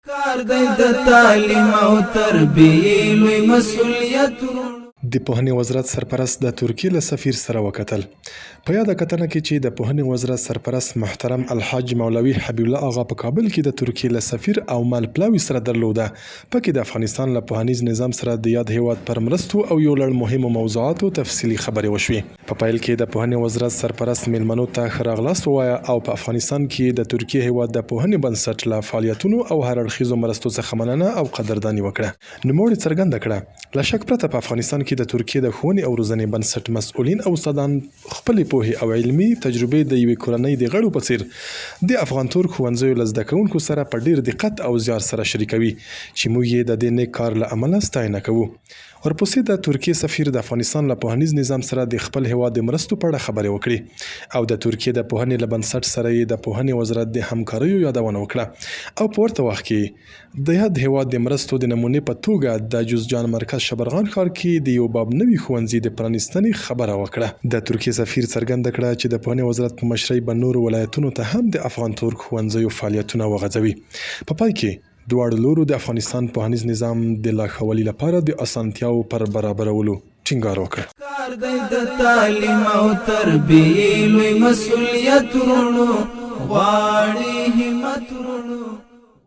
کار دی د تعلیم او تربیې لوی مسؤلیت د پوهنې وزارت سرپرست د ترکیې له سفیر سره وکتل. په یاده کتنه کې چې د پوهنې وزارت سرپرست محترم الحاج مولوي حبیب الله آغا په کابل کې د ترکیې له سفیر او ملپلاوي سره درلوده، پکې د افغانستان له پوهنیز نظام سره د یاد هیواد پر مرستو او یو لړ مهمو موضوعاتو تفصیلي خبرې وشوې. په پیل کې د پوهنې وزارت سرپرست میلمنو ته ښه راغلاست ووایه او په افغانستان کې د ترکیې هیواد د پوهنې بنسټ له فعالیتونو او هر اړخیزو مرستو څخه مننه او قدرداني وکړه. نوموړي څرګنده کړه له شک پرته په افغانستان کې د ترکیې د ښوونې او روزنې بنسټ مسؤلین او استادان خپلې پوهې او علمي تجربې د یوې کورنۍ د غړو په څیر د افغان ترک ښوونځیو له زده کوونکو سره په ډیر دقت او زیار سره شریکوي چې موږ یې د دې نیک کار له امله ستاینه کوو. ورپسې د ترکیې سفیر د افغانستان له پوهنیز نظام سره د خپل هیواد د مرستو په اړه خبرې وکړې او د ترکیې د پوهنې له بنسټ سره یې د پوهنې وزارت د همکاریو یادونه وکړه او په ورته وخت کې د یاد هیواد د مرستو د نمونې په توګه د جوزجان مرکز شبرغان ښار کې د یو باب نوي ښوونځي د پرانیستنې خبره وکړه. د ترکیې سفیر څرګنده کړه چې د پوهنې وزارت په مشرۍ به نورو ولایتونو ته هم د افغان ترک ښوونځیو فعالیتونه وغځوي. په پای کې دواړو لورو د افغانستان پوهنیز نظام د لا ښه والي لپاره د اسانتیاو پر برابرولو ټینګار وکړ. کار دی د تعلیم او تربیې لوی مسؤلیت ورونو غواړي همت ورونو